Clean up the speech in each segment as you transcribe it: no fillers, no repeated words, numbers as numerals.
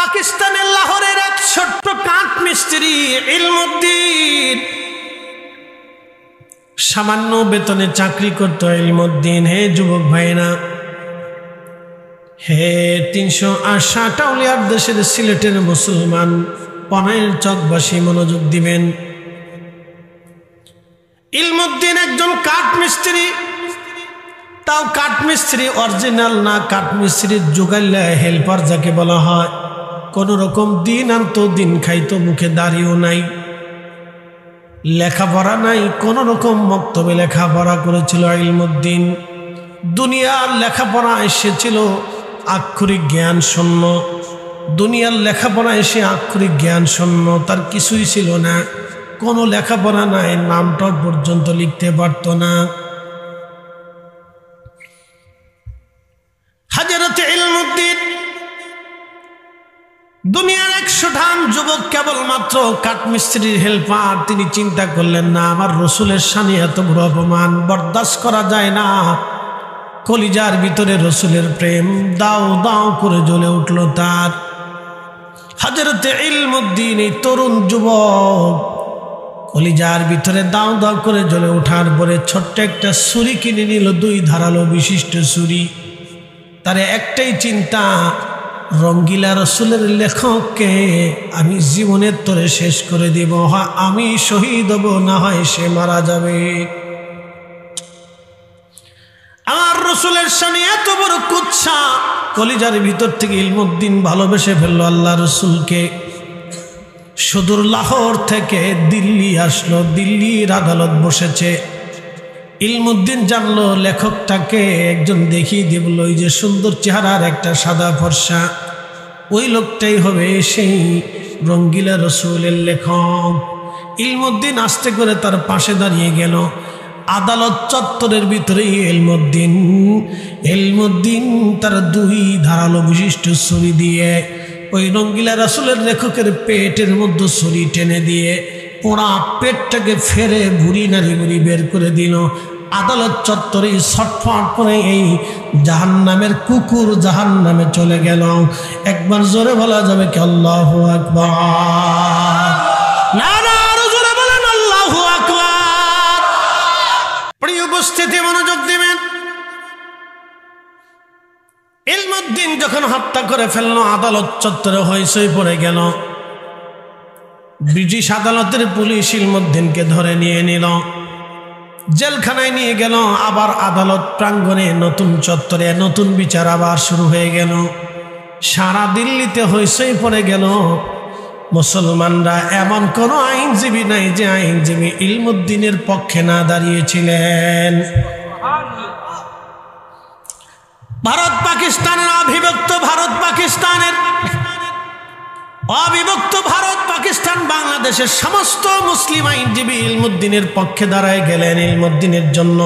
পাকিস্তানের লাহোরের এক ছোট্ট কাঠ মিস্ত্রি ইলমুদ্দিন সামান্য বেতনে চাকরি করত। ইলমুদ্দিন, হে যুবক ভাইরা, হে ৩৬০ আউলিয়ার দেশের সিলেটের মুসলমান পনাইর চকবাসী, মনোযোগ দিবেন। ইলমুদ্দিন একজন কাঠ মিস্ত্রি, তাও কাঠ মিস্ত্রি অরিজিনাল না, কাঠ মিস্ত্রির জোগাইলা হেল্পার যাকে বলা হয়। কোন রকম দিন আনতো, দিন খাইতো, মুখে দাড়িও নাই, লেখাপড়া নাই, কোন রকম মক্তবে লেখাপড়া করেছিল ইলমুদ্দিন। দুনিয়ার লেখাপড়া এসেছিল আক্ষরিক জ্ঞান শূন্য, দুনিয়ার লেখাপড়া এসে আক্ষরিক জ্ঞান শূন্য, তার কিছুই ছিল না, কোনো লেখাপড়া নাই, নামটা পর্যন্ত লিখতে পারত না। হযরত ইলমুদ্দিন দুনিয়ার ১০০ যুবক কেবলমাত্র কাঠমিস্ত্রির হেল্পার। তিনি চিন্তা করলেন, না, আমার রসুলের শানে এত বড় অপমান বরদাস্ত করা যায় না। কলিজার ভিতরে রসুলের প্রেম দাও দাও করে জ্বলে উঠল তার। হযরত ইলমুদ্দিন এই তরুণ যুবক কলিজার ভিতরে দাও দাও করে জ্বলে ওঠার পরে ছোট্ট একটা ছুরি কিনে নিল, ২ ধারালো বিশিষ্ট ছুরি। তার একটাই চিন্তা, রঙ্গিলা রসুলের লেখককে আমি জীবনের তরে শেষ করে দিব, হয় আমি শহীদ হব, না হয় সে মারা যাবে। আমার রসুলের শানে এত বড় কুৎসা, কলিজার ভিতর থেকে ইলমুদ্দিন ভালোবেসে ফেলল আল্লাহ রসুলকে। সুদূর লাহোর থেকে দিল্লি আসলো, দিল্লির আদালত বসেছে। ইলমুদ্দিন জানলো লেখকটাকে একজন দেখিয়ে দিবল, ওই যে সুন্দর চেহারার একটা সাদা ফর্সা, ওই লোকটাই হবে সেই রঙ্গিলা রসুলের লেখক। ইলমুদ্দিন আস্তে করে তার পাশে দাঁড়িয়ে গেল। আদালত চত্বরের ভিতরে ইলমুদ্দিন তার ২ ধারালো বিশিষ্ট ছুরি দিয়ে ওই রঙ্গিলা রসুলের লেখকের পেটের মধ্যে ছুরি টেনে দিয়ে পোড়া পেটটাকে ফেরে ভুড়ি নাড়ি ভুড়ি বের করে দিল। আদালত চত্বরে ছটফট করে এই জাহান্নামের কুকুর জাহান্নামে চলে গেল। একবার জোরে বলা যাবে কি আল্লাহু আকবার? না না, আরো জোরে বলেন আল্লাহু আকবার। প্রিয় উপস্থিতি, মনোযোগ দিবেন। ইলমুদ্দিন যখন হত্যা করে ফেললো, আদালত চত্বরে হইচই পড়ে গেল। ব্রিটিশ আদালতের পুলিশ ইলমুদ্দিনকে ধরে নিয়ে নিল, জেলখানায় নিয়ে গেল। আবার আদালত প্রাঙ্গণে নতুন চত্বরে নতুন বিচার আবার শুরু হয়ে গেল। সারা দিল্লিতে হইচই পড়ে গেল। মুসলমানরা এমন কোনো আইনজীবী নাই যে আইনজীবী ইলমুদ্দিনের পক্ষে না দাঁড়িয়েছিলেন। ভারত পাকিস্তানের অবিভক্ত ভারত পাকিস্তান বাংলাদেশের সমস্ত মুসলিম আইনজীবী ইলমুদ্দিনের পক্ষে দাঁড়ায় গেলেন ইলমুদ্দিনের জন্য।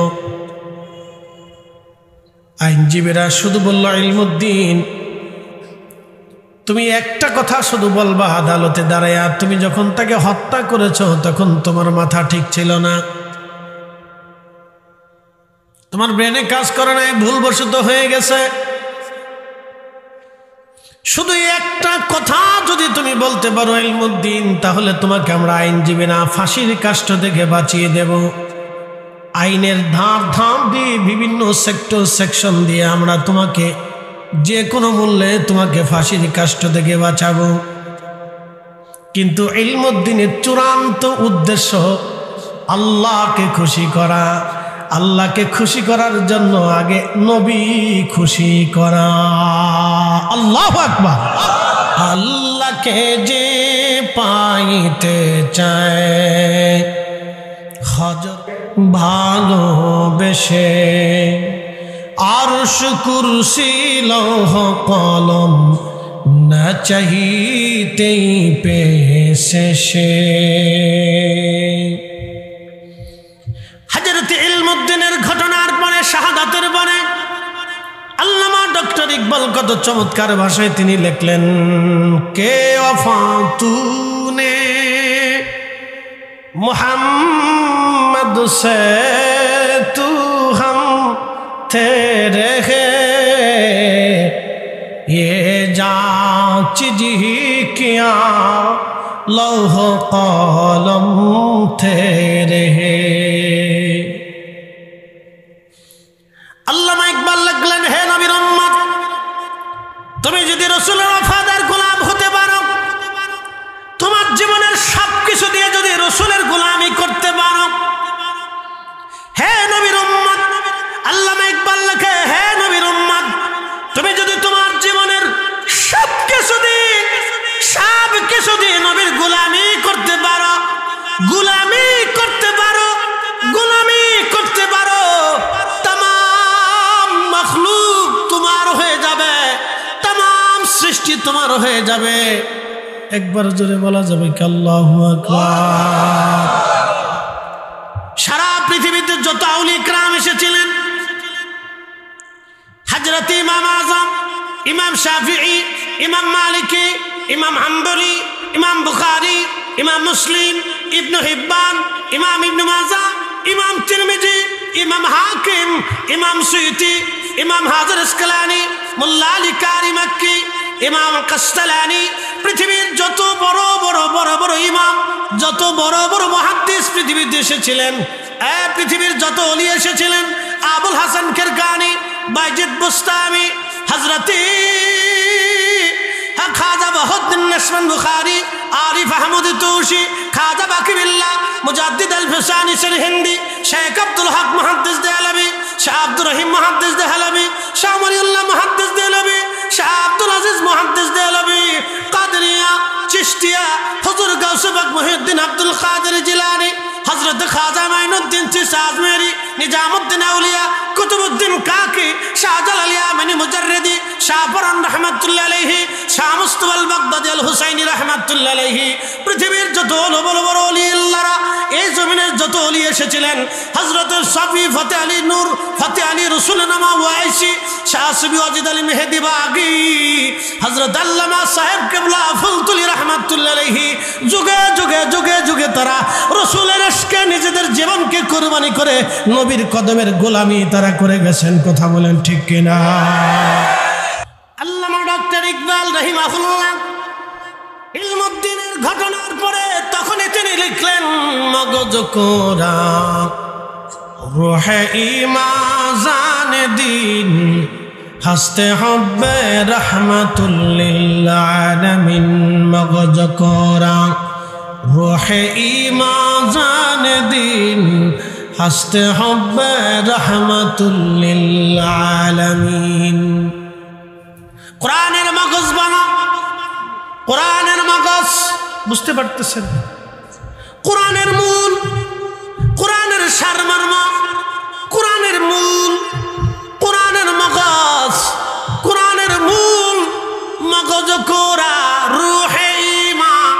আইনজীবীরা শুধু বলল, ইলমুদ্দিন তুমি একটা কথা শুধু বলবা আদালতে দাঁড়ায়, তুমি যখন তাকে হত্যা করেছ তখন তোমার মাথা ঠিক ছিল না, তোমার ব্রেনে কাজ করে নাই, ভুলবশত হয়ে গেছে। শুধু একটা কথা যদি তুমি বলতে পারো ইলমুদ্দিন, তাহলে তোমাকে আমরা আইনজীবী না, ফাঁসির কাষ্ঠ থেকে বাঁচিয়ে দেব। আইনের ধাপ দিয়ে বিভিন্ন সেকশন দিয়ে আমরা তোমাকে যে কোনো মূল্যে তোমাকে ফাঁসির কাষ্ঠ থেকে বাঁচাবো। কিন্তু ইলমুদ্দিনের চূড়ান্ত উদ্দেশ্য আল্লাহকে খুশি করা। আল্লাহকে খুশি করার জন্য আগে নবী খুশি করা। আল্লাহু আকবার। আল্লাহকে যে পাইতে চায় হযরত ভালোবেসে, আরশ কুরসি লৌহ কলম না চাইতেই পেয়েছে সে। হযরত ইলমুদ্দিনের ঘটনার পরে, শাহাদাতের পরে আল্লামা ডক্টর ইকবাল কত চমৎকার ভাষায় তিনি লিখলেন, কে ওফা তুনে মুহাম্মদ সে তু হম তেরে হে ये जान चीज ही किया लौह कलम तेरे। আল্লামা ইকবাল লিখলেন, হে নবীর উম্মত, তুমি যদি রাসূলের ওফাদার গোলাম হতে পারো, তোমার জীবনের সবকিছু দিয়ে যদি রাসূলের গোলামি করতে পারো, হে নবীর উম্মত, আল্লামা ইকবাল লেখে, হে নবীর উম্মত, তুমি যদি তোমার জীবনের সবকিছু দিয়ে নবীর গোলামি করতে পারো, গোলামি করতে পারো, গোলামি করতে পারো, तमाम मखलूक তোমার হয়ে যাবে, तमाम সৃষ্টি তোমার হয়ে যাবে। একবার জোরে বলা যাবে কি আল্লাহু আকবার। সারা পৃথিবীতে যত আউলিয়া কিরাম এসেছিলেন, হযরত ইমাম আযম, ইমাম শাফিঈ, ইমাম মালিকি, ইমাম হাম্বলি, ইমাম বুখারী, ইমাম মুসলিম, ইবনে হিব্বান, ইমাম ইবনে মাজাহ, ইমাম তিরমিজি, ইমাম হাকিম, ইমাম সুয়ুতি, ইমাম হাজার আসকালানি, মুল্লা আলী কারি মক্কি, ইমাম কাসতালানি, পৃথিবীর যত বড় বড় ইমাম, যত বড় বড় মুহাদ্দিস পৃথিবীতে এসেছিলেন, পৃথিবীর যত ওলি এসেছিলেন, আবুল হাসান কিরকানি, বাইজিদ বুস্তামি, হযরত খাজা বাহাউদ্দিন নশবন বুখারী, আরিফ আহমদ তুশি, খাজা বাকিবিল্লাহ, মুজাদ্দিদ আল ফিসানি সিরহিন্দি, শেখ আব্দুল হক মুহাদ্দিস দেহলভী, শাহ আব্দুর রহিম মুহাদ্দিস দেহলভী, শাহ ওয়ালিউল্লাহ মুহাদ্দিস দেহলভী, শাহ আব্দুল আজিজ মুহাদ্দিস দেহলভী, কাদরিয়া, চিশতিয়া, হুজুর গাউসে পাক মুহিউদ্দিন আব্দুল কাদের জিলানী, হযরত খাজা মাইনুদ্দিন চিশতি আজমেরি, নিজামুদ্দিন আউলিয়া, কুতুবউদ্দিন কাকি, শাহজালাল ইয়ামানি মুজাররিদি, শাহ ফরান রাহমাতুল্লাহ আলাইহি, শাহ মুস্তাফা আল বাগদাদি আল হুসাইনি রাহমাতুল্লাহ আলাইহি, পৃথিবীর যত বড় বড় ওলি আল্লাহরা, এই জমিনের যত ওলি এসেছিলেন, হযরত সাফি ফতেহ আলী নূর, ফতেহ আলী রসুল নামা ওয়াইসি, শাহ সুবি ওয়াজিদ আলী মেহেদি বাগি, হযরত আল্লামা সাহেব কিবলা ফুলতুলি রাহমাতুল্লাহ আলাইহি, যুগে যুগে যুগে যুগে তারা রাসূলের ইশকে নিজেদের জীবনকে কুরবানি করে নবীর কদমের গোলামি তারা করে গেছেন। কথা বলেন ঠিক কিনা? আল্লামা ডক্টর ইকবাল রাহিমাহুল্লাহ ইলমুদ্দিনের ঘটনার পরে তখনই তিনি লিখলেন, মগজ কোরা রূহে ঈমান জানে দিন, হাসতে হবে রহমাতুল লিল আলামিন। মগজ কোরা রূহে ঈমান জানে দিন, হাসতে হবে রহমাতুল লিল আলামিন। কোরআনের মগজ বানা, কোরআনের মগজ, বুঝতে পারতেছেন? কোরআনের মূল, কোরআনের সারমর্ম, কোরআনের মূল, কোরআনের মগজ, কোরআনের মূল মগজ কোরা রূহে ঈমান,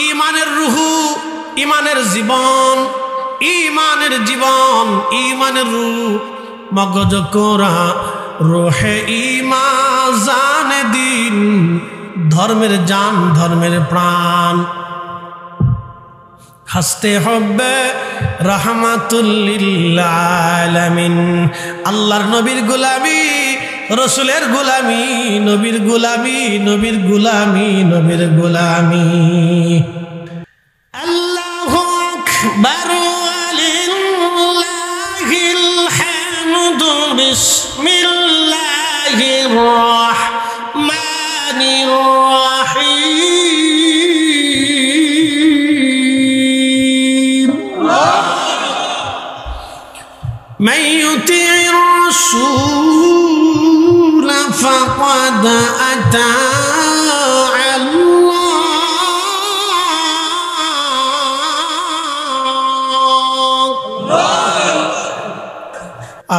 ঈমানের রুহু, ঈমানের জীবন, ঈমানের জীবন, ঈমানের রূহ, মগজ কোরা রূহে ঈমান জানে দিন, ধর্মের জান, ধর্মের প্রাণ, হাসতে হবে রহমাতুল লিল আলামিন। আল্লাহর নবীর গোলামি, রসুলের গোলামি, নবীর গোলামি, নবীর গোলামি, নবীর গোলামি। আল্লাহু আকবার ওয়ালিল্লাহিল হামদু, বিসমিল্লাহির রাহমানির রাহিম। মান ইউতি'র রাসূল ফাকাদ আতা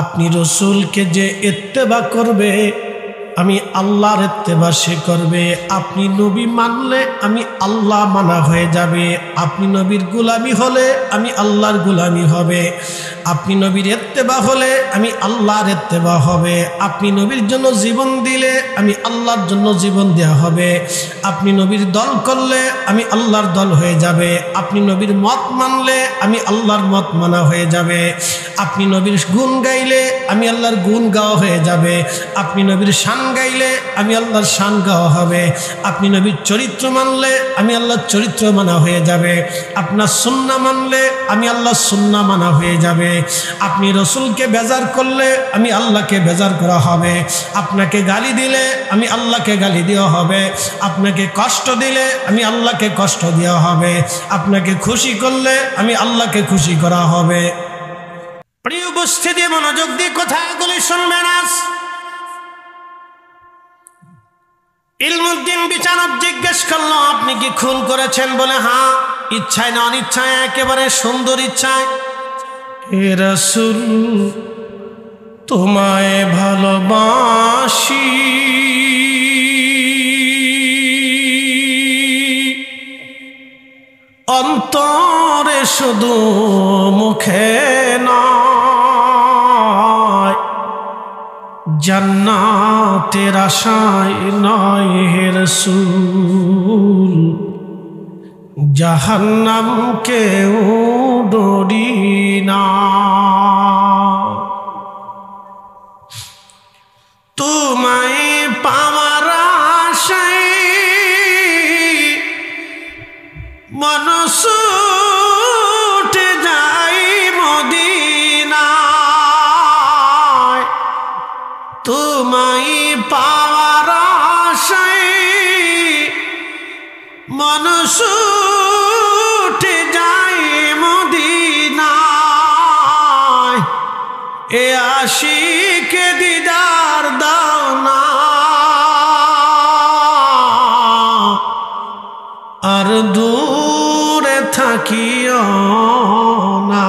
আপনি রসুলকে যে ইত্তেবা করবে, আমি আল্লাহর ইত্তেবা সে করবে। আপনি নবী মানলে আমি আল্লাহ মানা হয়ে যাবে, আপনি নবীর গোলামি হলে আমি আল্লাহর গোলামি হবে। আপনি নবীর ইত্তেবা হলে আমি আল্লাহর ইত্তেবা হবে, আপনি নবীর জন্য জীবন দিলে আমি আল্লাহর জন্য জীবন দেওয়া হবে, আপনি নবীর দল করলে আমি আল্লাহর দল হয়ে যাবে, আপনি নবীর মত মানলে আমি আল্লাহর মত মানা হয়ে যাবে, আপনি নবীর গুণ গাইলে আমি আল্লাহর গুণ গাওয়া হয়ে যাবে, আপনি নবীর শান গাইলে আমি আল্লাহর শান গাওয়া হবে, আপনি নবীর চরিত্র মানলে আমি আল্লাহর চরিত্র মানা হয়ে যাবে, আপনার সুন্নাহ মানলে আমি আল্লাহর সুন্নাহ মানা হয়ে যাবে, আপনি রসুলকে বেজার করলে আমি আল্লাহকে বেজার করা হবে, আপনাকে গালি দিলে আমি আল্লাহকে গালি দেওয়া হবে, আপনাকে কষ্ট দিলে আমি আল্লাহকে কষ্ট দেওয়া হবে, আপনাকে খুশি করলে আমি আল্লাহকে খুশি করা হবে। প্রিয় উপস্থিতি, মনোযোগ দিয়ে কথাগুলি শুনবেন। আজ ইলমুদ্দিন বিচারক জিজ্ঞেস করলো, আপনি কি খুন করেছেন? বলে হ্যাঁ। ইচ্ছায় না অনিচ্ছায়? একেবারে সুন্দর ইচ্ছায়। হে রাসূল, তোমায় ভালোবাসি, অন্তরে শুধু মুখে নয়, জান্নাতের আশায় নয় হে রাসূল, জাহান্নামকেও ডরি না। তোমায় পাওয়ার আশায় মন ছুটে যায় মদিনায়, তোমায় পাওয়ার আশায় মন ছুটে যায় মদিনায়, এ আশিকে দিদার দাও না, আর দূরে থাকিও না,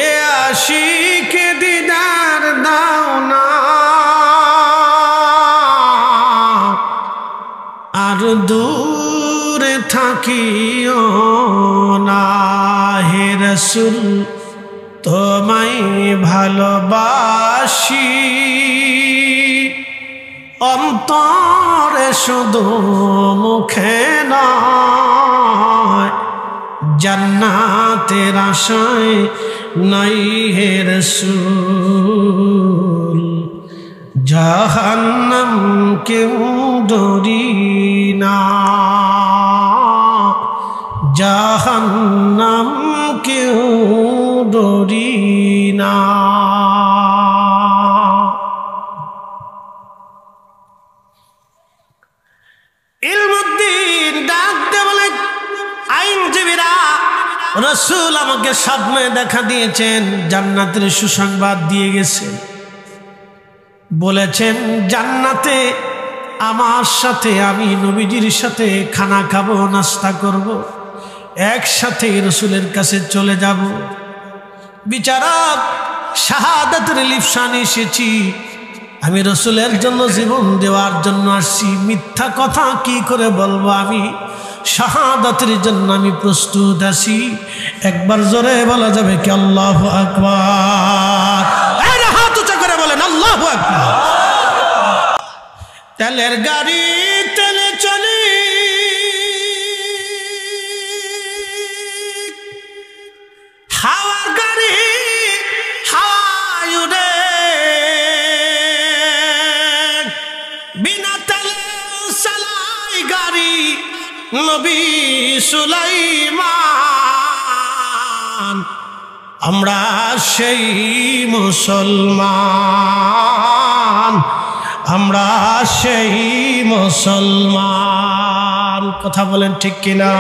এ আশিকে দিদার দাও না, আর দূরে থাকিও না। হে রাসূল, তোমায় ভালোবাসি, অন্তরে শুধু মুখে নয়, জান্নাতের আশায় নাই হে রাসূল, জাহান্নামকেও ডরি না, জাহান্নামকেও ডরি না। ইলমুদ্দিন ডাকতে বলে, আইনজীবীরা, রাসূল আমাকে স্বপ্নে দেখা দিয়েছেন, জান্নাতের সুসংবাদ দিয়ে গেছেন, বলেছেন জান্নাতে আমার সাথে, আমি নবীজির সাথে খানা খাবো, নাস্তা করব, একসাথে রাসূলের কাছে চলে যাব। বিচারক, শাহাদাতের লিপসান এসেছি, আমি রাসূলের জন্য জীবন দেওয়ার জন্য আসছি, মিথ্যা কথা কি করে বলবো? আমি শাহাদাতের জন্য আমি প্রস্তুত আছি। একবার জোরে বলা যাবে কি আল্লাহু আকবার? হাত উঁচা করে বলেন আল্লাহু আকবার। তেলের গাড়ি তেলে চলি, হাওয়ার গাড়ি হাওয়ায় উড়ে, বিনা তেলে চালাই গাড়ি নবী সুলাইমান। আমরা সেই মুসলমান, আমরা সেই মুসলমান। কথা বলেন ঠিক কিনা?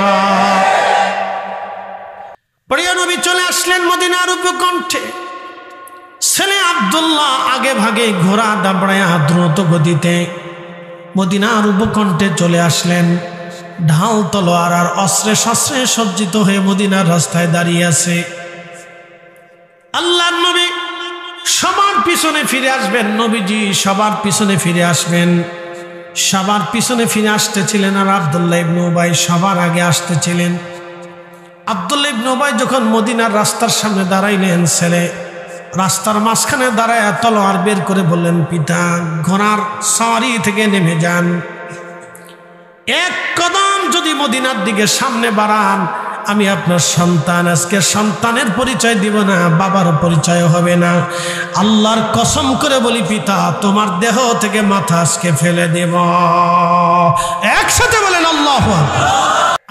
প্রিয় নবী চলে আসলেন মদিনার উপকণ্ঠে। ছেলে আব্দুল্লাহ আগে ভাগে ঘোড়া দাবড়ায়া দ্রুত গতিতে মদিনার উপকণ্ঠে চলে আসলেন। ঢাল তলোয়ার আর অস্ত্রে শস্ত্রে সজ্জিত হয়ে মদিনার রাস্তায় দাঁড়িয়ে আছে। আল্লাহর নবী সবার পিছনে ফিরে আসবেন, নবীজি সবার পিছনে ফিরে আসবেন। সবার পিছনে ফিরে আসতেছিলেন আর আব্দুল্লাহ ইবনে উবাই সবার আগে আসতেছিলেন। আব্দুল্লাহ ইবনে উবাই যখন মদিনার রাস্তার সামনে দাঁড়াইলেন, ছেলে রাস্তার মাঝখানে দাঁড়ায় তলোয়ার বের করে বললেন, পিতা ঘোড়ার সাওয়ারি থেকে নেমে যান, এক কদম যদি মদিনার দিকে সামনে বাড়ান আমি আপনার সন্তান, আজকে সন্তানের পরিচয় দিব না, বাবার পরিচয় হবে না। আল্লাহর কসম করে বলি পিতা, তোমার দেহ থেকে মাথা আজকে ফেলে দেব। একসাথে বলেন আল্লাহু আকবার।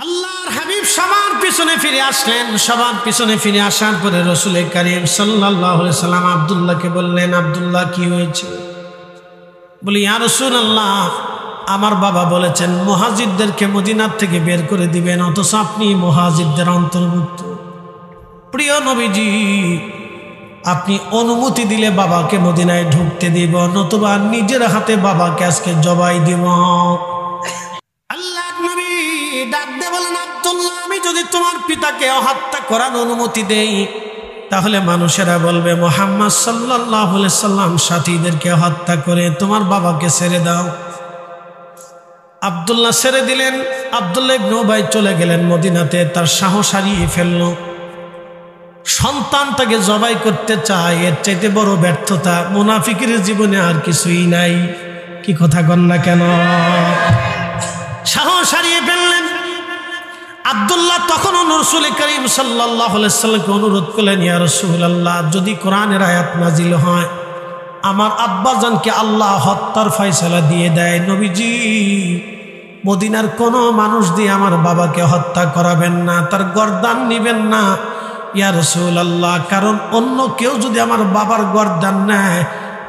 আল্লাহর হাবিব সবার পিছনে ফিরে আসলেন। সবার পিছনে ফিরে আসার পরে রাসূল কারীম সাল্লাল্লাহু আলাইহি সাল্লাম আব্দুল্লাহকে বললেন, আব্দুল্লাহ কি হয়েছে? বলি, ইয়া রাসূলুল্লাহ, আমার বাবা বলেছেন মুহাজিরদেরকে মদিনার থেকে বের করে দিবেন, অথচ আপনি মুহাজিরদের অন্তর্ভুক্ত। প্রিয় নবীজি, আপনি অনুমতি দিলে বাবাকে মদিনায় ঢুকতে দিব, নতুবা নিজের হাতে বাবাকে আজকে জবাই দিব। আল্লাহর নবী ডাক দিয়ে বলেন, আব্দুল্লাহ, আমি যদি তোমার পিতাকে হত্যা করার অনুমতি দেই তাহলে মানুষেরা বলবে মুহাম্মদ সাল্লাল্লাহু আলাইহি সাল্লাম সাথীদেরকে হত্যা করে তোমার বাবাকে ছেড়ে দাও। আব্দুল্লাহ ছেড়ে দিলেন। আব্দুল্লাহ ইবনে উবাই চলে গেলেন মদিনাতে। তার সাহস হারিয়ে ফেলল। সন্তান তাকে জবাই করতে চায়, এর চাইতে বড় ব্যর্থতা মুনাফিকের জীবনে আর কিছুই নাই। কি কথা কন না কেন? সাহস হারিয়ে ফেললেন আব্দুল্লাহ। তখনও রাসূল করিম সাল্লাল্লাহু আলাইহি সাল্লামকে অনুরোধ করলেন, ইয়া রাসূলুল্লাহ, যদি কোরআনের আয়াত নাজিল হয়, আমার আব্বাজানকে আল্লাহ হত্যার ফয়সালা দিয়ে দেয়, নবীজি মদিনার কোনো মানুষ দিয়ে আমার বাবাকে হত্যা করাবেন না, তার গর্দান নিবেন না ইয়া রাসূলুল্লাহ। কারণ অন্য কেউ যদি আমার বাবার গর্দান নেয়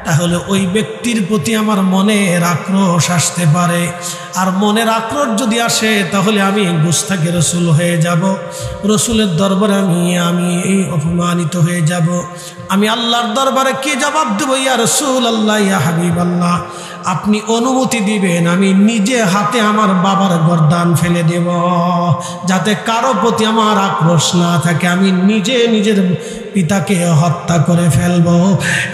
তাহলে ওই ব্যক্তির প্রতি আমার মনের আক্রোশ আসতে পারে, আর মনের আক্রোশ যদি আসে তাহলে আমি গুস্তাখে রসুল হয়ে যাব, রসুলের দরবারে আমি অপমানিত হয়ে যাব। আমি আল্লাহর দরবারে কি জবাব দেব? ইয়া রাসূলুল্লাহ, ইয়া হাবিবাল্লাহ, আপনি অনুমতি দিবেন আমি নিজে হাতে আমার বাবার গর্দান ফেলে দেব, যাতে কারো প্রতি আমার আক্রোশ না থাকে। আমি নিজে নিজের পিতাকে হত্যা করে ফেলবো।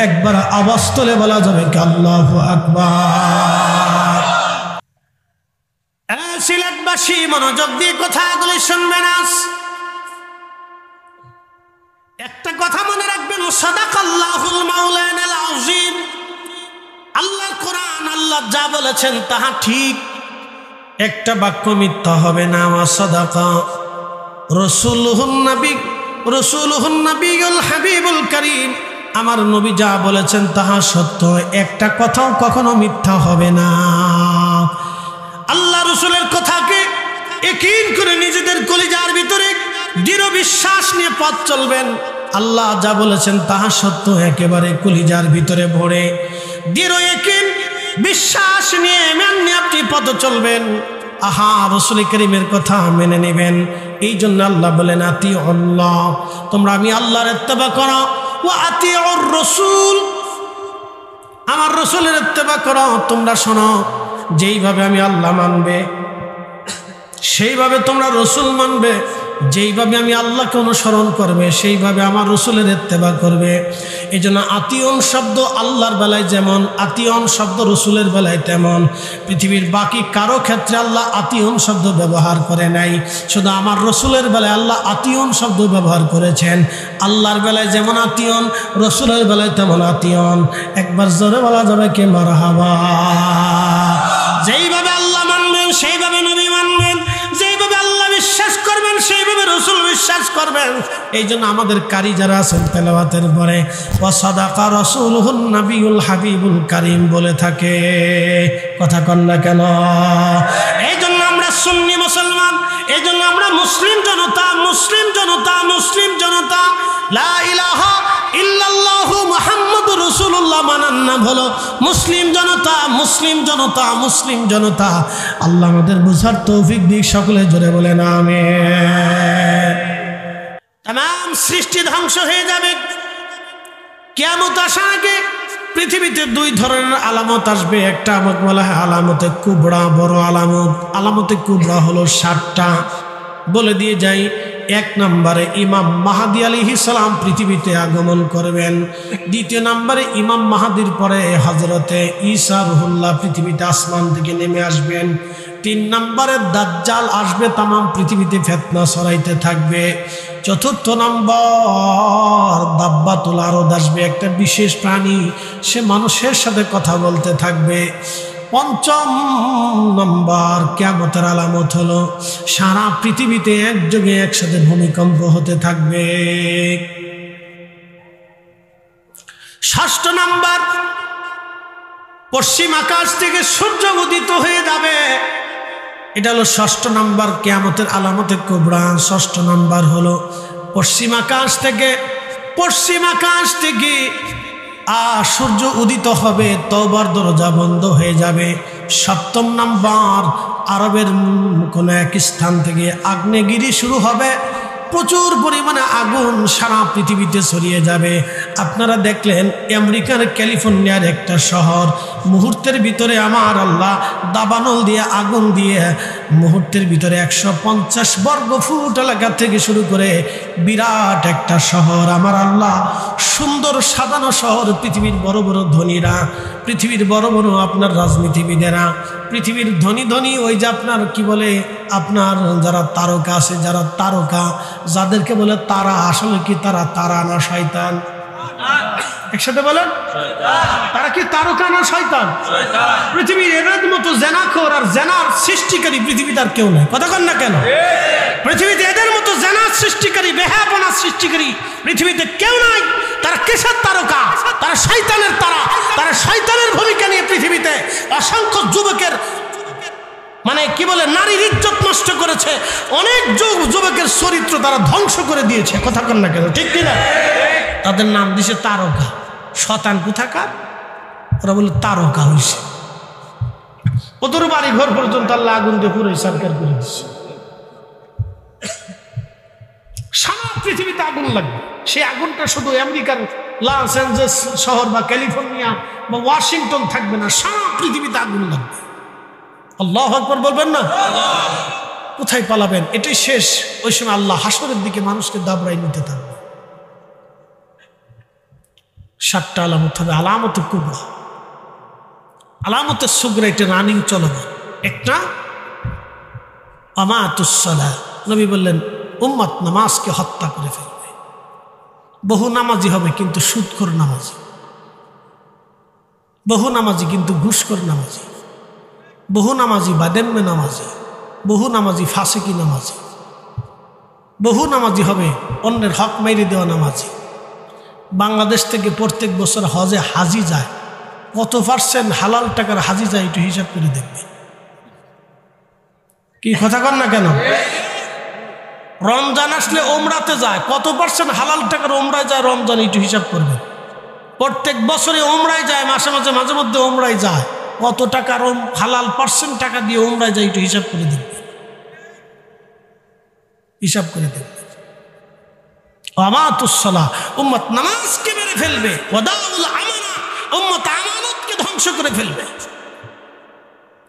একবার আওয়াজ তুলে বলা যাবে কি আল্লাহু আকবার? সিলেটবাসী মনোযোগ দিয়ে কথাগুলি শুনবেন। আজ একটা কথা মনে রাখবেন, সাদাকাল্লাহুল মাওলানাল আযীম। আল্লাহর কোরআন, আল্লাহ যা বলেছেন তাহা ঠিক, একটা বাক্য মিথ্যা হবে না। ওয়া সাদাকা রাসূলুহুন নবিয়ুল হাবিবুল কারীম। আমার নবী যা বলেছেন তাহা সত্য, একটা কথাও কখনো মিথ্যা হবে না। আল্লাহ রাসূলের কথাকে ইয়াকিন করে নিজেদের কলিজার ভিতরে দৃঢ় বিশ্বাস নিয়ে পথ চলবেন। আল্লাহ যা বলেছেন তাহা সত্য, একেবারে কলিজার ভিতরে ভরে দৃঢ় ইয়াকিন বিশ্বাস নিয়ে মেনে আপনি পথ চলবেন। আহা, রাসূল করিমের কথা মেনে নেবেন। এই জন্য আল্লাহ বলেন, আতিউল্লাহ, তোমরা আমি আল্লাহর ইত্তেবা করো, ওয়া আতিউর রাসূল, আমার রাসূলের ইত্তেবা করো। তোমরা শোনো, যেইভাবে আমি আল্লাহ মানবে সেইভাবে তোমরা রাসূল মানবে, যেইভাবে আমি আল্লাহকে অনুসরণ করবে সেইভাবে আমার রাসূলের ইত্তেবা করবে। এই জন্য আতিউন শব্দ আল্লাহর বেলায় যেমন, আতিউন শব্দ রাসূলের বেলায় তেমন। পৃথিবীর বাকি কারো ক্ষেত্রে আল্লাহ আতিউন শব্দ ব্যবহার করে নাই, শুধু আমার রাসূলের বেলায় আল্লাহ আতিউন শব্দ ব্যবহার করেছেন। আল্লাহর বেলায় যেমন আতিউন, রাসূলের বেলায় তেমন আতিউন। একবার জোরে বলা যাবে কি মারহাবা? যেইভাবে আল্লাহ মানবেন সেইভাবে নবী মানবেন, যেইভাবে আল্লাহ বিশ্বাস করবেন সেইভাবে রাসূল বিশ্বাস করবেন। এই জন্য আমাদের কারি যারা আছেন তেলাওয়াতের পরে ওয়া সাদাকা রাসূলুহুন নবিয়ুল হাবিবুল কারীম বলে থাকে। কথা কন না কেন? এই জন্য আমরা সুন্নি মুসলমান, এই জন্য আমরা মুসলিম জনতা, মুসলিম জনতা, মুসলিম জনতা লা ইলাহা ইল্লাল্লাহু মুহাম্মাদুর রাসূলুল্লাহ মানার নাম হলো মুসলিম জনতা, মুসলিম জনতা, মুসলিম জনতা। আল্লাহ আমাদের বুঝার তৌফিক দিক। সকলে জোরে বলেন আমিন। তামাম সৃষ্টি ধ্বংস হয়ে যাবে। কিয়ামত আসার আগে পৃথিবীতে দুই ধরনের আলামত আসবে। একটা আমাকে বলা হয় আলামতে কুবরা, বড় আলামত। আলামতে কুবরা হলো 7টা, বলে দিয়ে যাই। 1 নম্বরে ইমাম মাহদী আলাইহিস সালাম পৃথিবীতে আগমন করবেন। 2 নম্বরে ইমাম মাহদীর পরে হযরতে ঈসা রুহুল্লাহ পৃথিবীতে আসমান থেকে নেমে আসবেন। 3 নম্বরে দাজ্জাল আসবে, তামাম পৃথিবীতে ফিতনা ছড়াইতে থাকবে। 4র্থ নম্বর দাব্বাতুল আরদ আসবে, একটা বিশেষ প্রাণী, সে মানুষের সাথে কথা বলতে থাকবে। 5ম নম্বর কিয়ামতের আলামত হলো সারা পৃথিবীতে একযোগে একসাথে ভূমিকম্প হতে থাকবে। 6ষ্ঠ নম্বর পশ্চিম আকাশ থেকে সূর্য উদিত হয়ে যাবে। এটা হলো 6ষ্ঠ নম্বর কিয়ামতের আলামতে কুবরা। 6ষ্ঠ নম্বর হলো পশ্চিম আকাশ থেকে সূর্য উদিত হবে, তওবার দরজা বন্ধ হয়ে যাবে। 7ম নম্বর আরবের কোন এক স্থান থেকে আগ্নেয়গিরি শুরু হবে, প্রচুর পরিমাণে আগুন সারা পৃথিবীতে ছড়িয়ে যাবে। আপনারা দেখলেন আমেরিকার ক্যালিফোর্নিয়ার একটা শহর, মুহূর্তের ভিতরে আমার আল্লাহ দাবানল দিয়ে আগুন দিয়ে মুহূর্তের ভিতরে 150 বর্গ ফুট এলাকা থেকে শুরু করে বিরাট একটা শহর আমার আল্লাহ, সুন্দর সাজানো শহর। পৃথিবীর বড় বড় ধনীরা, পৃথিবীর বড় বড় আপনার রাজনীতিবিদেরা, পৃথিবীর ধনী ধনী ওই যে আপনার কি বলে আপনার যারা তারকা আছে, যারা তারকা যাদেরকে বলে তারা, আসলে কি তারা তারা না শয়তান? একসাথে বলেন, তারা কি তারকা না শয়তান? পৃথিবীর এদের মতো জেনাখোর আর জেনার সৃষ্টিকারী পৃথিবীতে আর কেউ নেই। কথা কন না কেন? পৃথিবীতে এদের মতো জেনার সৃষ্টিকারী, বেহাপনা সৃষ্টিকারী পৃথিবীতে কেউ নাই। তারা কিসের তারকা? তারা শয়তানের তারা। তারা শয়তানের ভূমিকা নিয়ে পৃথিবীতে অসংখ্য যুবকের মানে কি বলে নারীর ইজ্জত নষ্ট করেছে, অনেক যুবকের চরিত্র তারা ধ্বংস করে দিয়েছে। কথা কন না কেন? ঠিক কিনা? তাদের নাম দিছে তারকা। শতান কোথাকার, ওরা বলে তারকা হয়েছে। ওদের বাড়ি ঘর পর্যন্ত আল্লাহ আগুন দিয়ে পুরো সরকার করে দিচ্ছে। সারা পৃথিবীতে আগুন লাগবে। সেই আগুনটা শুধু আমেরিকার লস অ্যাঞ্জেলস শহর বা ক্যালিফোর্নিয়া বা ওয়াশিংটন থাকবে না, সারা পৃথিবীতে আগুন লাগবে। আল্লাহু আকবার বলবেন না? কোথায় পালাবেন? এটাই শেষ। ওই সময় আল্লাহ হাসরের দিকে মানুষকে দাবড়াই নিতে থাকবে। 7টা আলামত হবে। আলামত কুবরা, আলামতের সুগরা, এটা রানিং চলমান। একটা আমাতুস সালাহ, নবী বললেন উম্মত নামাজকে হত্যা করে ফেলবে। বহু নামাজি হবে কিন্তু সুদখোর নামাজি, বহু নামাজি কিন্তু ঘুষখোর নামাজি, বহু নামাজি বাদেম্মে নামাজি, বহু নামাজি ফাসিকি নামাজি, বহু নামাজি হবে অন্যের হক মেরে দেওয়া নামাজি। বাংলাদেশ থেকে প্রত্যেক বছর হজে হাজি যায়, কত পার্সেন্ট হালাল টাকার হাজি যায় একটু হিসাব করে দেখবে। কি কথা কন না কেন? রমজান আসলে ওমরাতে যায়, কত পার্সেন্ট হালাল টাকার ওমরায় যায় রমজান একটু হিসাব করবে। প্রত্যেক বছরে ওমরায় যায়, মাঝে মধ্যে ওমরায় যায়, কত টাকার হালাল পার্সেন্ট টাকা দিয়ে ওমরায় যায় একটু হিসাব করে দেখবে। হিসাব করে দেখবে। আমাতুস সালাহ, উম্মত নামাজকে মেরে ফেলবে। ওয়াদাউল আমানা, উম্মত আমানতকে ধ্বংস করে ফেলবে।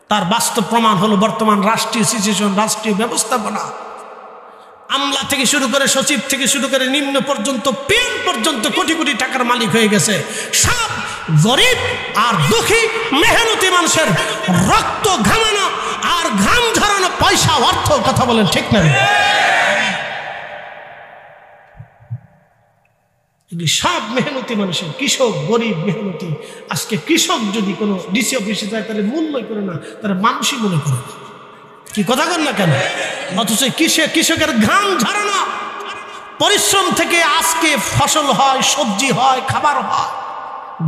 তার বাস্তব প্রমাণ হলো বর্তমান রাষ্ট্রীয় সিচুয়েশন, রাষ্ট্রীয় ব্যবস্থাপনা। আমলা থেকে শুরু করে সচিব থেকে শুরু করে নিম্ন পর্যন্ত পেন পর্যন্ত কোটি কোটি টাকার মালিক হয়ে গেছে। সব গরিব আর দুঃখী মেহনতি মানুষের রক্ত ঘামানো আর ঘাম ঝরানো পয়সা অর্থ। কথা বলেন ঠিক না? সব মেহনতি মানুষের, কৃষক গরিব মেহনতি। আজকে কৃষক যদি কোনো ডিসি অফিসে যায় তাহলে মূল্যই করে না, তারা মানুষই মনে করে না। কি কথা কন না কেন? অথচ কৃষকের ঘাম ঝরানো পরিশ্রম থেকে আজকে ফসল হয়, সবজি হয়, খাবার হয়,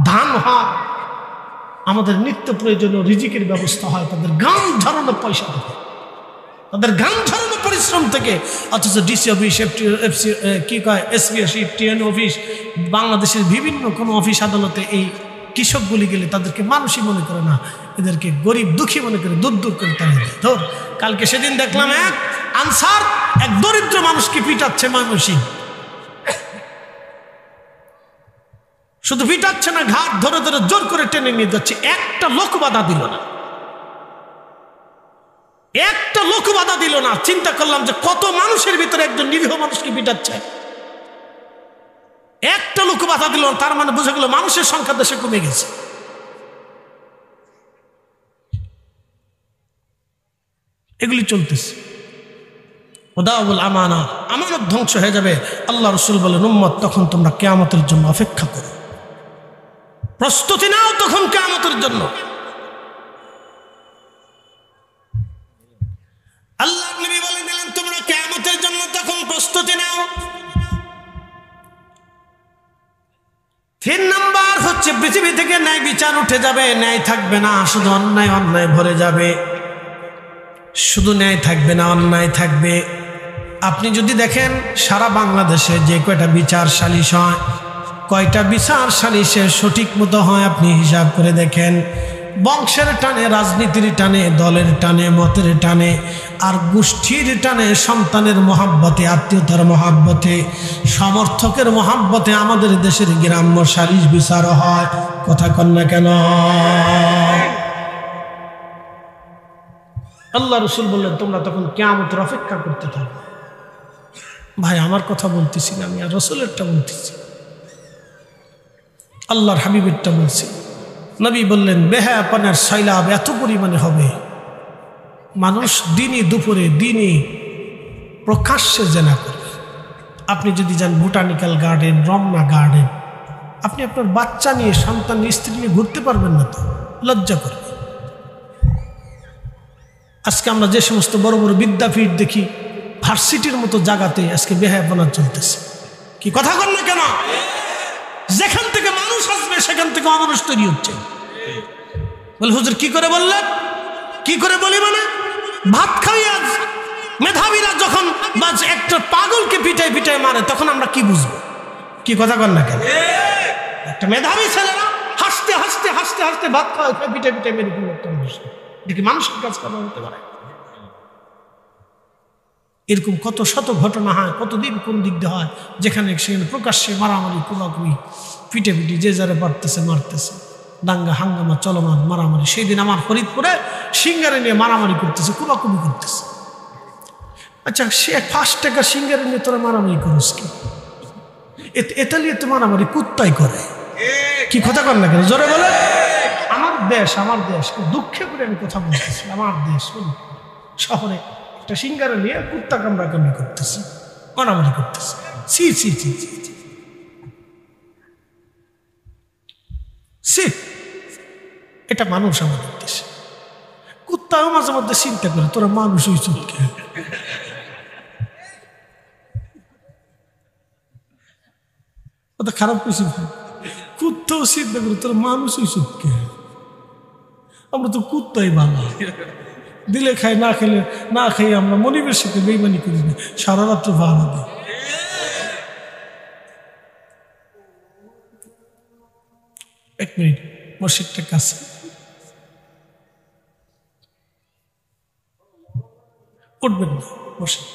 ধান হয়, আমাদের নিত্য প্রয়োজনীয় রিজিকের ব্যবস্থা হয় তাদের ঘাম ঝরানো পয়সা থেকে, তাদের ঘাম ঝরানো পরিশ্রম থেকে। অথচ ডিসি অফিস, কি কয় এসপি অফিস, টিএন অফিস, বাংলাদেশের বিভিন্ন কোনো অফিস আদালতে এই কৃষকগুলি গেলে তাদেরকে মানুষই মনে করে না, এদেরকে গরিব দুঃখী মনে করে দূর দূর করে তারা দেয়। ধর কালকে সেদিন দেখলাম এক আনসার এক দরিদ্র মানুষকে পিটাচ্ছে ময়মনসিংহ। শুধু পিটাচ্ছে না, ঘাট ধরে ধরে জোর করে টেনে নিয়ে যাচ্ছে। একটা লোক বাধা দিল না, একটা লোক বাধা দিল না। চিন্তা করলাম যে কত মানুষের ভিতরে একজন নিরীহ মানুষকে পিটাচ্ছে, একটা লোক বাধা দিল না। তার মানে বুঝে গেল মানুষের সংখ্যা দেশে কমে গেছে। এগুলি চলতেছে। ওদাউল আমানা, আমানত ধ্বংস হয়ে যাবে। আল্লাহ রসুল বলেন, উম্মত তখন তোমরা কিয়ামতের জন্য অপেক্ষা করো, প্রস্তুতি নাও তখন কিয়ামতের জন্য। আল্লাহ নবী বলে দিলেন, তোমরা কিয়ামতের জন্য তখন প্রস্তুতি নাও। 3 নাম্বার হচ্ছে পৃথিবী থেকে ন্যায় বিচার উঠে যাবে, ন্যায় থাকবে না, শুধু অন্যায় অন্যায় ভরে যাবে। শুধু ন্যায় থাকবে না, অন্যায় থাকবে। আপনি যদি দেখেন সারা বাংলাদেশে যে কয়টা বিচার সালিশ হয়, কয়টা বিচার সালিশে সঠিক মতো হয় আপনি হিসাব করে দেখেন। বংশের টানে, রাজনীতির টানে, দলের টানে, মতের টানে, আর গোষ্ঠীর টানে, সন্তানের মহাব্বতে, আত্মীয়তার মহাব্বতে, সমর্থকের মহাব্বতে আমাদের দেশের গ্রাম্য সালিশ বিচার হয়। কথা কন না কেন? আল্লাহ রসুল বললেন, তোমরা তখন কিয়ামতের অপেক্ষা করতে থাকো। ভাই আমার কথা বলতেছি না, আমি আর রসুলেরটা বলতেছি, আল্লাহর হাবিবেরটা বলছি। নবী বললেন, বেহায়াপনার সয়লাব এত পরিমাণে হবে, মানুষ দিনই দুপুরে দিনই প্রকাশ্যে জেনা করবে। আপনি যদি যান বোটানিক্যাল গার্ডেন, রমনা গার্ডেন, আপনি আপনার বাচ্চা নিয়ে, সন্তান, স্ত্রী নিয়ে ঘুরতে পারবেন না, তো লজ্জা করবে। আজকে আমরা যে সমস্ত বড় বড় বিদ্যাপীঠ দেখি, ভার্সিটির মতো জায়গাতে আজকে বেহায়াপনা চলতেছে। কি কথা বল না কেন? যেখান থেকে মানুষ আসবে সেখান থেকে অমানুষ তৈরি হচ্ছে। বলে, হুজুর কি করে বললেন? কি করে বলি মানে, ভাত খাইয়া মেধাবীরা যখন একটা পাগলকে পিটায় পিটায় মারে, তখন আমরা কি বুঝবো? কি কথা বল না কেন? একটা মেধাবী ছেলেরা হাসতে হাসতে হাসতে হাসতে ভাত খাওয়া পিটায় পিটায় মেরে ফেলল একটা মানুষ। এটা কি মানুষের কাজ করা হতে পারে? এরকম কত শত ঘটনা হয়, কতদিন কোন দিক দিয়ে হয়, যেখানে সেখানে প্রকাশ্যে মারামারি, কোলাকুলি, পিটে পিটি, যে যারে পারতেছে মারতেছে, দাঙ্গা হাঙ্গামা চলমান, মারামারি। সেই দিন আমার ফরিদপুরে সিঙ্গারে নিয়ে মারামারি করতেছে, কোলাকুলি করতেছে। আচ্ছা, সে 5 টাকা সিঙ্গারে নিয়ে তোরা মারামারি করিস কি? এতালিয়ে তো মারামারি কুত্তাই করে। কি কথা কর না কেন? জোরে বলে। আমার দেশ, আমার দেশ, দুঃখে করে আমি কথা বলতেছি, আমার দেশ শহরে একটা সিঙ্গারা নিয়ে কুত্তা কামড়াকামড়ি করতেছে, মারামারি করতেছে। ছি ছি ছি ছি ছি, এটা মানুষ আমাদের দেশে। কুত্তাও মাঝে মধ্যে চিন্তা করে, তোরা মানুষ হইছ কে? ওটা খারাপ কিছু, কুত্তাও চিন্তা করে তোরা মানুষ হইছ কে? আমরা তো কুত্তাই ভালো, দিলে খাই, না খেলে না খাই, আমরা মনিবের সাথে বেইমানি করি না, সারা রাত্র ভাড়া দিই। এক মিনিট, মসজিদটা কাছে, উঠবেন না, মসজিদ।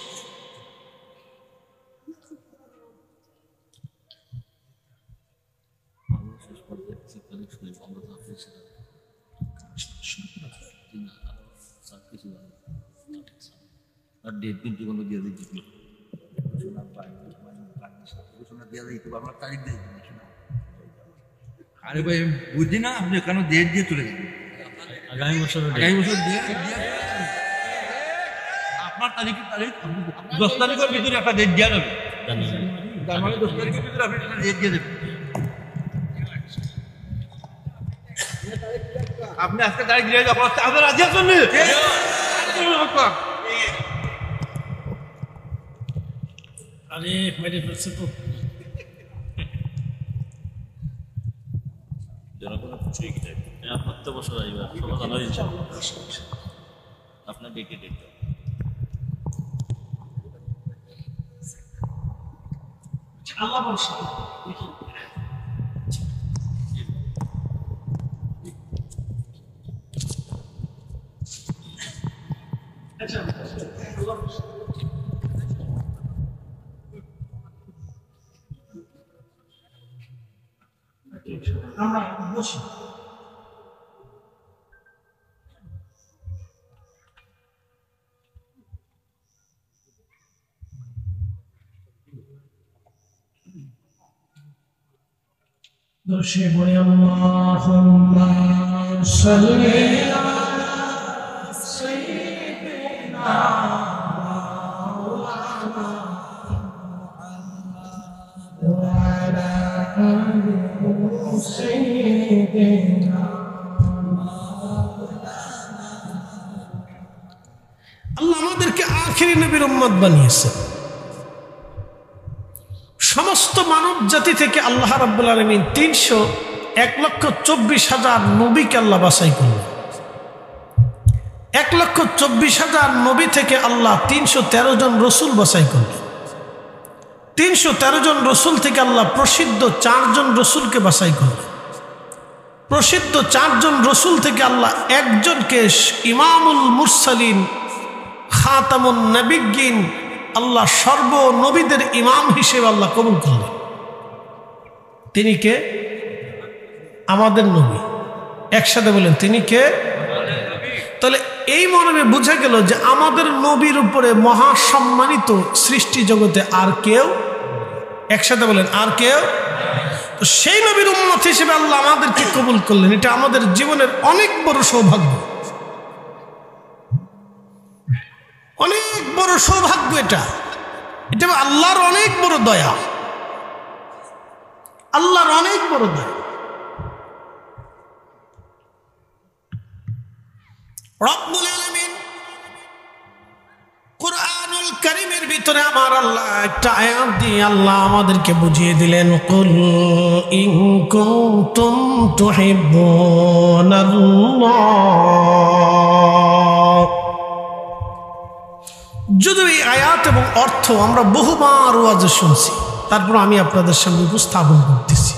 আরে ভাই বুঝি না, আপনি কেন ডেট দিয়ে চলে যাবেন? আগামী বছর আপনার তারিখ 10 তারিখের ভিতরে একটা ডেট দেওয়া যাবে। 10 তারিখের ভিতরে আপনি একটা ডেট দিয়ে দেবেন। আপনি আজকে তারিখ দিয়ে যাবেন, আপনি রাজি আছেন? আরে মেরে ফেলছে তো, আপনার ডেকে ডেকে আল্লাহ বলছে আমরা বসি। দর্শে বলে আল্লাহুম্মা সাল্লি আলা সাইয়্যিদিনা আল্লাহ আমাদেরকে আখিরি নবীর উম্মত বানিয়েছেন। সমস্ত মানব জাতি থেকে আল্লাহ রাব্বুল আলামিন 1,24,000 নবীকে আল্লাহ বাছাই করলেন। 1,24,000 নবী থেকে আল্লাহ 313 জন রসুল বাছাই করলেন। 313 জন রসুল থেকে আল্লাহ প্রসিদ্ধ 4 জন রসুলকে বাছাই করলেন। প্রসিদ্ধ 4 জন রসুল থেকে আল্লাহ একজনকে ইমামুল মুরসালিন খাতামুন নবিয়্যিন আল্লাহ সর্ব নবীদের ইমাম হিসেবে আল্লাহ কবুল করলেন। তিনি কে? আমাদের নবী। একসাথে বলেন, তিনি কে? তাহলে এই মর্মে বোঝা গেল যে আমাদের নবীর উপরে মহাসম্মানিত সৃষ্টি জগতে আর কেউ, একসাথে বলেন, আর কেউ। তো সেই নবীর উম্মত হিসেবে আল্লাহ আমাদেরকে কবুল করলেন। এটা আমাদের জীবনের অনেক বড় সৌভাগ্য, অনেক বড় সৌভাগ্য। এটা আল্লাহর অনেক বড় দয়া, আল্লাহর অনেক বড় দয়া। রব্বুল আলামিন কুরআনুল কারীমের ভিতরে আমার আল্লাহ একটা আয়াত দিয়ে আল্লাহ আমাদেরকে বুঝিয়ে দিলেন, কুল ইন কুনতুম তুহিব্বুনাল্লাহ। যদিও এই আয়াত এবং অর্থ আমরা বহুবার ওয়াজে শুনছি, তারপর আমি আপনাদের সামনে উপস্থাপন করতেছি।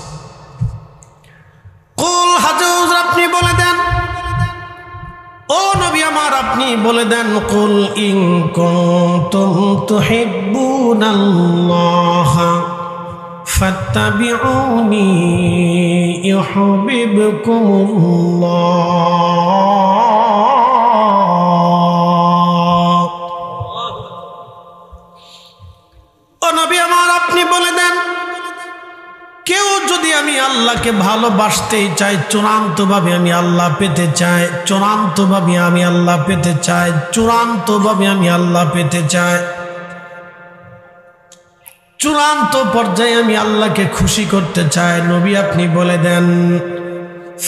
কুল হাজুর, আপনি বলে দেন, ও নবী আমার আপনি বলে দেন, কুল ইন কুনতুম তুহিব্বুনাল্লাহ ফাত্তাবিউনি ইউহিব্বুকুমুল্লাহ। ও নবী আমার আপনি বলে দেন, কেউ যদি আমি আল্লাহকে ভালোবাসতেই চাই, চূড়ান্তভাবে আমি আল্লাহ পেতে চাই, চূড়ান্তভাবে আমি আল্লাহ পেতে চাই, চূড়ান্তভাবে আমি আল্লাহ পেতে চাই, চূড়ান্ত পর্যায়ে আমি আল্লাহকে খুশি করতে চাই, নবী আপনি বলে দেন,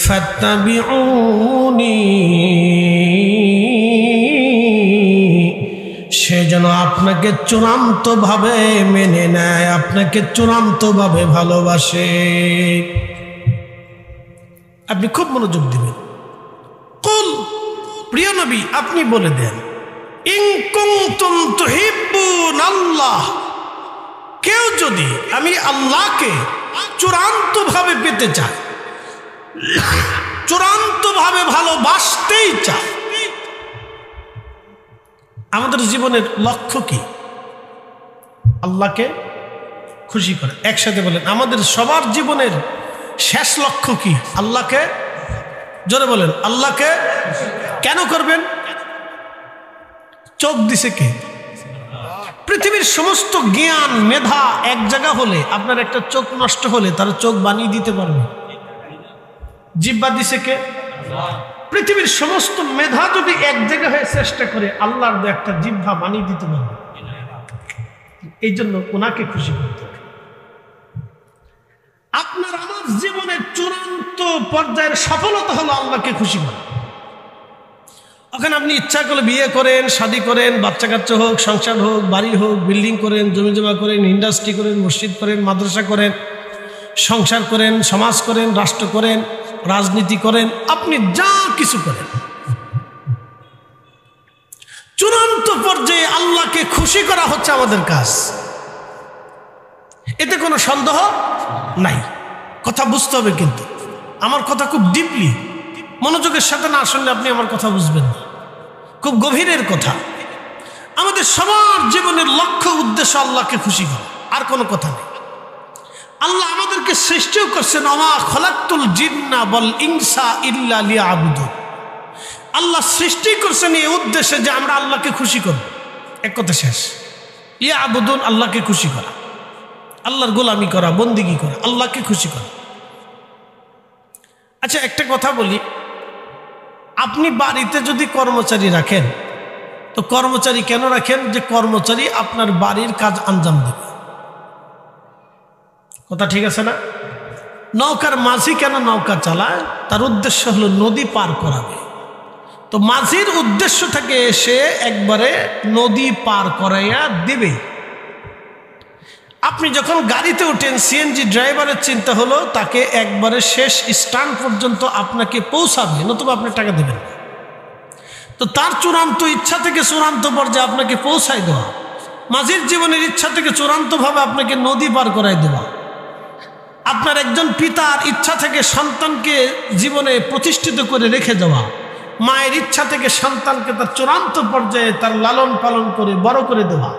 ফাত্তাবিউনি, সে যেন আপনাকে চূড়ান্তভাবে মেনে নেয়, আপনাকে চূড়ান্তভাবে ভালোবাসে। আপনি খুব মনোযোগ দিবেন। কুল, প্রিয় নবী আপনি বলে দেন, ইন কুনতুম তুহিব্বুনাল্লাহ, কেউ যদি আমি আল্লাহকে চূড়ান্তভাবে পেতে চায়, চূড়ান্তভাবে ভালোবাসতেই চায়, আমাদের জীবনের লক্ষ্য কি? আল্লাহকে খুশি করে। একসাথে বলেন, আমাদের সবার জীবনের শেষ লক্ষ্য কি? আল্লাহকে, জোরে বলেন, আল্লাহকে কেন করবেন? চোখ দিছে কে? পৃথিবীর সমস্ত জ্ঞান মেধা এক জায়গা হলে, আপনার একটা চোখ নষ্ট হলে তার চোখ বানিয়ে দিতে পারবে। জিহ্বা দিছে কে? পৃথিবীর সমস্ত মেধা যদি এক জায়গা হয়ে চেষ্টা করে, আল্লাহর একটা জিহ্বা বানিয়ে দিতে পারবে। এই জন্য ওনাকে খুশি করতে হবে। আপনার আমার জীবনের চূড়ান্ত পর্যায়ের সফলতা হলো আল্লাহকে খুশি করা। ওখানে আপনি ইচ্ছা করলে বিয়ে করেন, শাদী করেন, বাচ্চা কাচ্চা হোক, সংসার হোক, বাড়ি হোক, বিল্ডিং করেন, জমি জমা করেন, ইন্ডাস্ট্রি করেন, মসজিদ করেন, মাদ্রাসা করেন, সংসার করেন, সমাজ করেন, রাষ্ট্র করেন, রাজনীতি করেন, আপনি যা কিছু করেন, চূড়ান্ত পর্যায়ে আল্লাহকে খুশি করা হচ্ছে আমাদের কাজ। এতে কোনো সন্দেহ নাই। কথা বুঝতে হবে, কিন্তু আমার কথা খুব ডিপলি মনোযোগের সাথে না শুনলে আপনি আমার কথা বুঝবেন না। খুব গভীরের কথা। আমাদের সবার জীবনের লক্ষ্য উদ্দেশ্য আল্লাহকে খুশি করা, আর কোনো কথা নেই। আল্লাহ আমাদেরকে সৃষ্টিও করছেন, ওমা খলাকতুল জিন্না ওয়াল ইনসা ইল্লা লিয়াবুদুন। আল্লাহ সৃষ্টি করছেন এই উদ্দেশ্যে যে আমরা আল্লাহকে খুশি করব। এক কথা শেষ। লিয়াবুদুন, আল্লাহকে খুশি করা, আল্লাহর গোলামি করা, বন্দিগি করা, আল্লাহকে খুশি করা। আচ্ছা একটা কথা বলি, আপনি বাড়িতে যদি কর্মচারী রাখেন, তো কর্মচারী কেন রাখেন? যে কর্মচারী আপনার বাড়ির কাজ আঞ্জাম দেবে। কথা ঠিক আছে না? নৌকার মাঝি কেন নৌকা চালায়? তার উদ্দেশ্য হলো নদী পার করাবে। তো মাঝির উদ্দেশ্য থেকে এসে একবারে নদী পার করাইয়া দিবে। আপনি যখন গাড়িতে ওঠেন, সিএনজি ড্রাইভারের চিন্তা হলো তাকে একবারে শেষ স্ট্যান্ড পর্যন্ত আপনাকে পৌঁছাবে, নতুবা আপনি টাকা দেবেন। তো তার চূড়ান্ত ইচ্ছা থেকে চূড়ান্ত পর্যায়ে আপনাকে পৌঁছায় দেওয়া। মাঝির জীবনের ইচ্ছা থেকে চূড়ান্তভাবে আপনাকে নদী পার করাই দেওয়া। আপনার একজন পিতার ইচ্ছা থেকে সন্তানকে জীবনে প্রতিষ্ঠিত করে রেখে যাওয়া। মায়ের ইচ্ছা থেকে সন্তানকে তার চূড়ান্ত পর্যায়ে তার লালন পালন করে বড় করে দেওয়া।